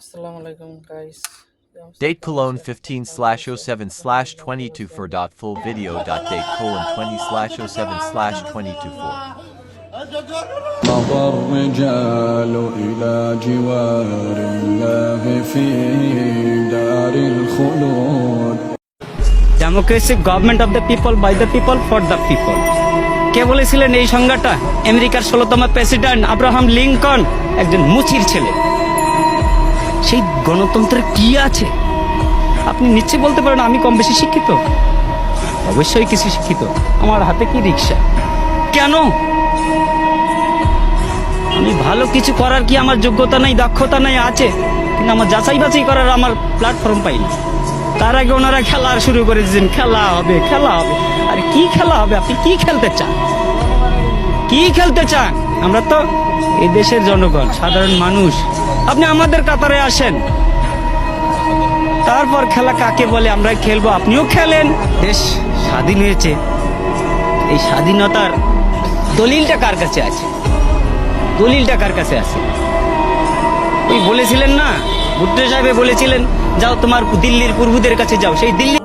Assalamu alaikum guys. Date colon 15/07/22 for full video. Date colon 20/07/224. مضى الرجال إلى جوار الله في دار الخلود. Democracy government of the people by the people for the people. কে বলেছিলেন এই সংজ্ঞাটা? আমেরিকার 16তম president Abraham Lincoln, একজন মুচির ছেলে। সেই গণতন্ত্রের কি আছে? আপনি নিশ্চয়ই বলতে পারেন আমি কম বেশি শিক্ষিত। অবশ্যই কিছু শিক্ষিত। আমার হাতে কি রিক্সা? কেন? আমি ভালো কিছু করার কি আমার যোগ্যতা নাই, দক্ষতা নাই? আছে, কিন্তু আমার যাচাই বাছাই করার আমার প্ল্যাটফর্ম পাইনি। তার আগে ওনারা খেলা শুরু করে দিয়েছেন, খেলা হবে খেলা হবে। আর কি খেলা হবে? আপনি কি খেলতে চান? কি খেলতে চান? আমরা তো এই দেশের জনগণ, সাধারণ মানুষ। আপনি আমাদের কাতারে আসেন, তারপর খেলা কাকে বলে আমরা খেলবো। আপনিও খেলেন। দেশ স্বাধীন হয়েছে, এই স্বাধীনতার দলিলটা কার কাছে আছে? দলিলটা কার কাছে আছে? ওই বলেছিলেন না, ভুট্টো সাহেব বলেছিলেন, যাও তোমার দিল্লির পূর্বদের কাছে যাও। সেই দিল্লি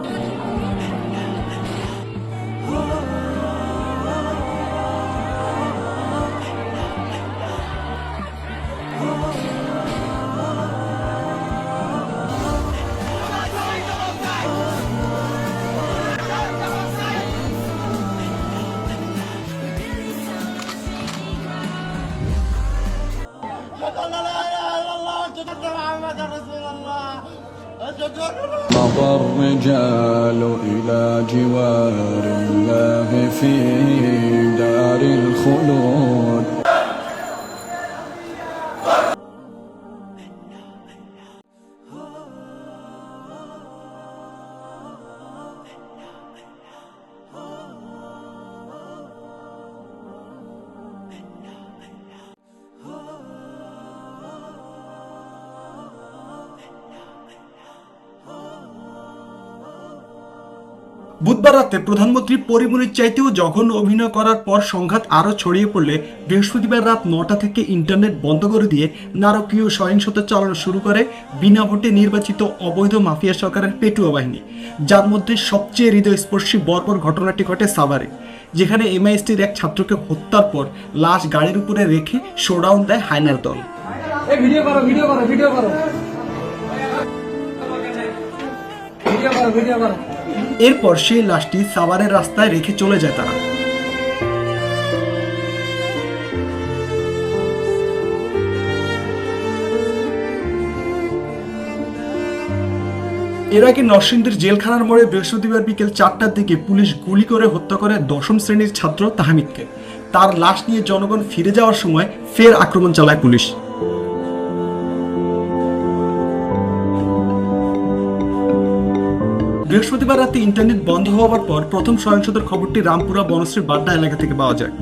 مضى الرجال إلى جوار الله في دار الخلود. বুধবার রাতে প্রধানমন্ত্রী পরিমণির চাইতেও জঘন্য অভিনয় করার পর সংঘাত আরও ছড়িয়ে পড়লে বৃহস্পতিবার রাত 9টা থেকে ইন্টারনেট বন্ধ করে দিয়ে নারকীয় সহিংসতা চালানো শুরু করে বিনা ভোটে নির্বাচিত অবৈধ মাফিয়া সরকারের পেটুয়া বাহিনী, যার মধ্যে সবচেয়ে হৃদয়স্পর্শী বর্বর ঘটনাটি ঘটে সাভারে, যেখানে এমআইএসটির এক ছাত্রকে হত্যার পর লাশ গাড়ির উপরে রেখে শোডাউন দেয় হায়নার দল। এরপর সেই লাশটি সাভারের রাস্তায় রেখে চলে যায় তারা। এর আগে নরসিংদীর জেলখানার মোড়ে বৃহস্পতিবার বিকেল 4টার দিকে পুলিশ গুলি করে হত্যা করে 10ম শ্রেণীর ছাত্র তাহমিদকে। তার লাশ নিয়ে জনগণ ফিরে যাওয়ার সময় ফের আক্রমণ চালায় পুলিশ। বৃহস্পতিবার রাতে ইন্টারনেট বন্ধ হওয়ার পর প্রথম সহিংসতার খবরটি রামপুরা বনশ্রী বাড্ডা এলাকা থেকে পাওয়া যায়।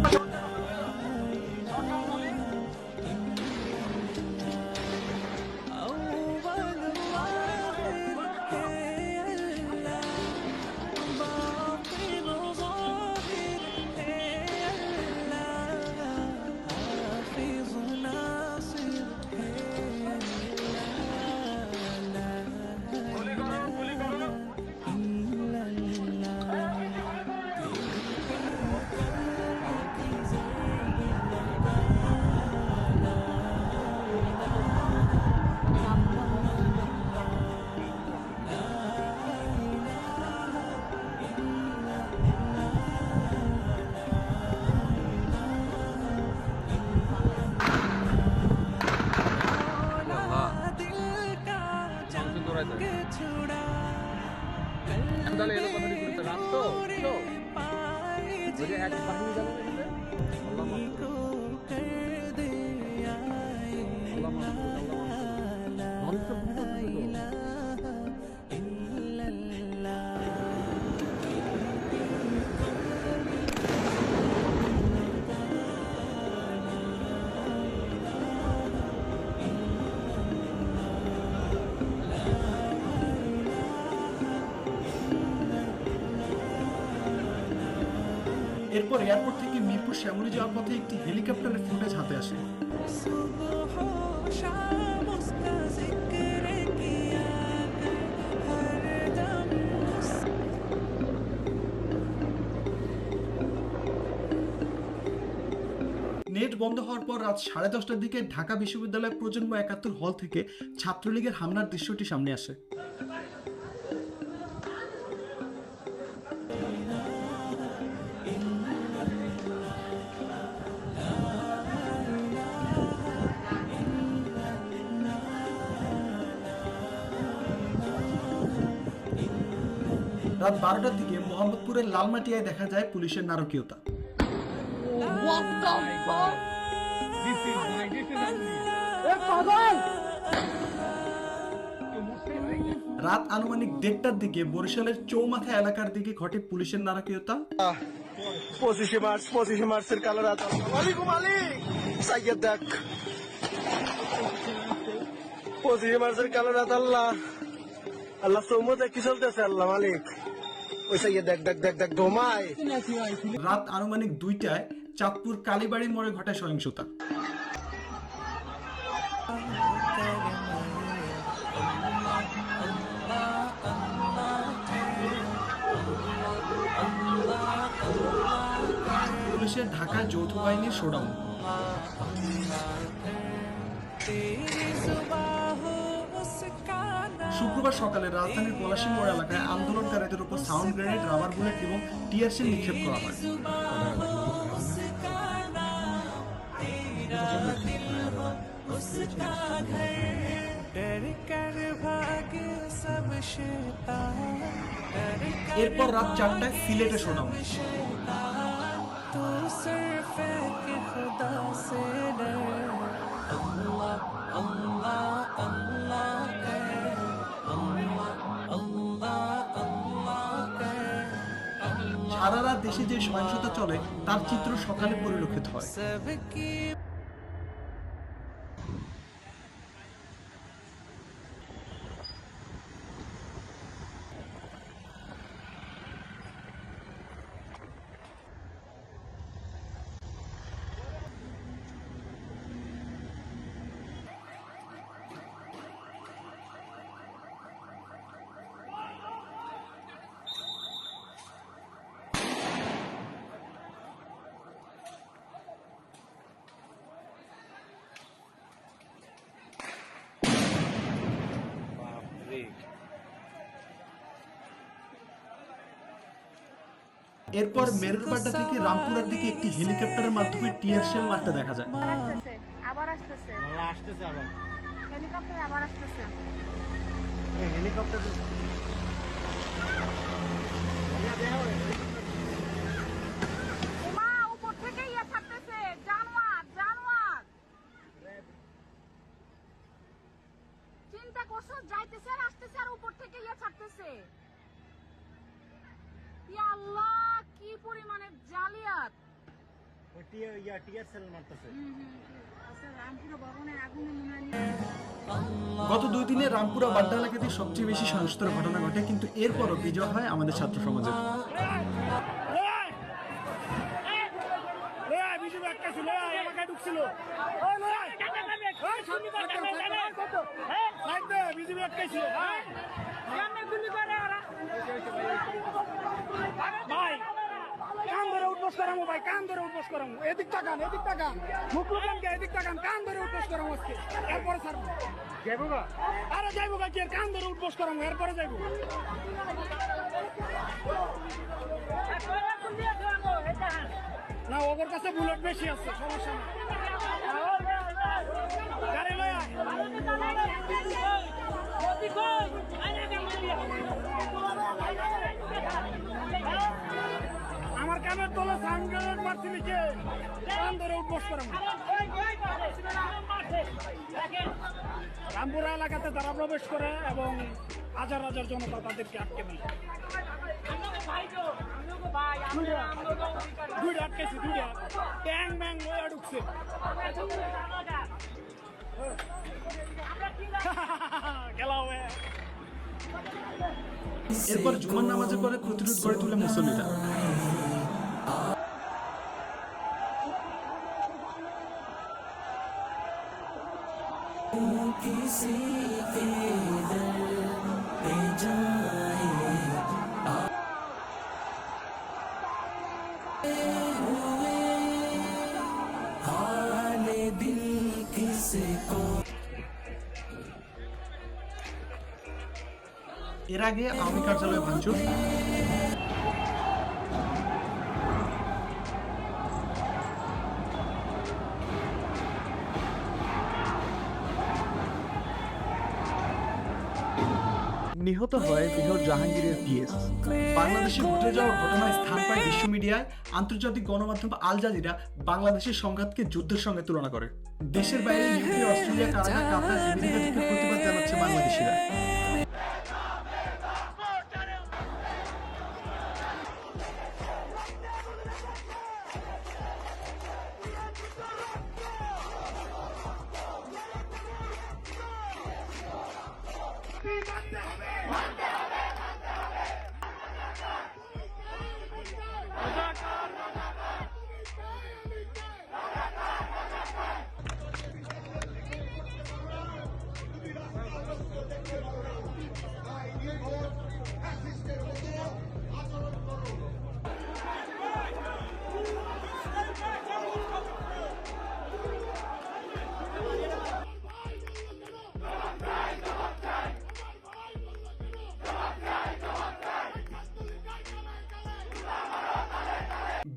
এরপর এয়ারপোর্ট থেকে মিরপুর শ্যামলী যাওয়ার পথে একটি হেলিকপ্টারের ফুটেজ হাতে আসে। বন্ধ হওয়ার পর রাত 10:30টার দিকে ঢাকা বিশ্ববিদ্যালয় প্রজন্ম 71 হল থেকে ছাত্রলীগের হামলার দৃশ্যটি সামনে আসে। রাত 12টার দিকে মোহাম্মদপুরের লালমাটিয়ায় দেখা যায় পুলিশের নারকীয়তা। রাত আনুমানিক 1:30টার দিকে বরিশালের চৌমাথা এলাকার দিকে ঘটে পুলিশের নারকীয়তা। 25 মার্চের কালো রাত। ওয়ালাইকুম মালিক সাইয়দ দেখ 25 মার্চের কালো রাত। আল্লাহ আল্লাহ চৌমতে কি চলতেছে আল্লাহ মালিক। ওই সাইয়দ দেখ দেখ দেখ দেখ ঘুমায়। রাত আনুমানিক 2টায় চাঁদপুর কালীবাড়ি মোড়ে ঘটে সহিংসতা। পুলিশের ঢাকা যৌথ বাহিনীর শোডাউন। শুক্রবার সকালে রাজধানীর পলাশী মোড় এলাকায় আন্দোলনকারীদের উপর সাউন্ড গ্রেনেড, রাবার বুলেট এবং টিয়ার শেল নিক্ষেপ করা হয়। এরপর রাত 4টায় সিলেটে শোডাউন। সারা রাত দেশে যে সহিংসতা চলে তার চিত্র সকালে পরিলক্ষিত হয়। এরপর মেরুরবাড্ডা থেকে রামপুরার দিকে একটি হেলিকপ্টারের মাধ্যমে টিয়ার শেল মারতে দেখা যায়। আবার আসতেছে হেলিকপ্টার আবার আসতেছে। ওমা উপর থেকে ইয়া ছাড়তেছে, জানোয়ার জানোয়ার। চিন্তা করছো যাইতেছে আর আসতেছে আর উপর থেকে ইয়া ছাড়তেছে। ইয়া আল্লাহ কি পরিমাণের জালিয়াত। গত 2 দিনে রামপুরা বাড্ডা এলাকাতে সবচেয়ে বেশি সহিংসতার ঘটনা ঘটে, কিন্তু এরপরও বিজয় হয় আমাদের ছাত্র সমাজের। কান ধরে উঠবোস করামো ভাই, কান ধরে উঠবোস করামো। এদিক তাকান মুখলুকানকে এদিক তাকান, কান ধরে উঠবোস করামো আজকে। এরপরে ছাড়বো যাইবো গা। আরে যাইবো গা কি, কান ধরে উঠবোস করামো, এরপরে যাইবো। না ওদের কাছে বুলেট বেশি আছে, সমস্যা নেই। গাড়ি লয়া আমার কানের তলে সাংগ্রেড মারছি লিখে কান ধরে উঠবোস করাম। রামপুরা এলাকাতে তারা প্রবেশ করে এবং হাজার হাজার জনতা তাদেরকে আটকে দেয়। দুইটা আটকেছি, দুইটা ট্যাং ব্যাং লয়া ঢুকছে। খেলা হবে। এরপর জুমার নামাজের পরে প্রতিরোধ গড়ে তুলে মুসল্লিরা। किसी के दर पे जाए हुए हाथ এর আগে আওয়ামী কার্যালয়ে ভাঙচুর, নিহত হয় মেজর জাহাঙ্গীরের পিএস। বাংলাদেশে ঘটে যাওয়া ঘটনায় স্থান পায় বিশ্ব মিডিয়ায়। আন্তর্জাতিক গণমাধ্যম আল জাজিরা বাংলাদেশের সংঘাতকে যুদ্ধের সঙ্গে তুলনা করে। দেশের বাইরে ইউকে, অস্ট্রেলিয়া, কানাডা, কাতার, আমেরিকা থেকে প্রতিবাদ জানাচ্ছে বাংলাদেশিরা।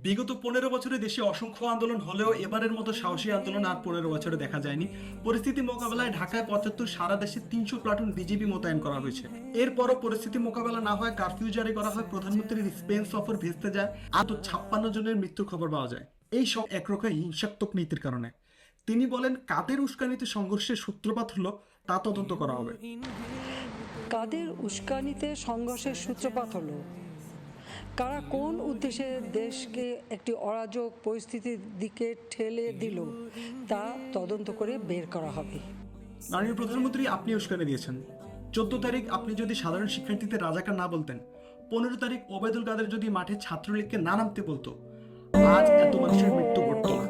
বিগত 15 বছরে দেশে অসংখ্য আন্দোলন হলেও এবারের মতো সাহসী আন্দোলন আর 15 বছরে দেখা যায়নি। পরিস্থিতি মোকাবেলায় ঢাকায় 75, সারা দেশে 300 প্লাটুন বিজিবি মোতায়েন করা হয়েছে। এরপরও পরিস্থিতি মোকাবেলা না হয় কারফিউ জারি করা হয়, প্রধানমন্ত্রীর স্পেন সফর ভেস্তে যায়, আর 56 জনের মৃত্যুর খবর পাওয়া যায়। এই সব একরকম হিংসাত্মক নীতির কারণে। তিনি বলেন, কাদের উস্কানিতে সংঘর্ষের সূত্রপাত হলো তা তদন্ত করা হবে। কাদের উস্কানিতে সংঘর্ষের সূত্রপাত হলো, কারা কোন উদ্দেশ্যে দেশকে একটি অরাজক পরিস্থিতির দিকে ঠেলে দিল তা তদন্ত করে বের করা হবে। মাননীয় প্রধানমন্ত্রী, আপনি উস্কানি দিয়েছেন। 14 তারিখ আপনি যদি সাধারণ শিক্ষার্থীদের রাজাকার না বলতেন, 15 তারিখ ওবায়দুল কাদের যদি মাঠে ছাত্রলীগকে না নামতে বলতো, আজ এত মানুষের মৃত্যু ঘটতো না।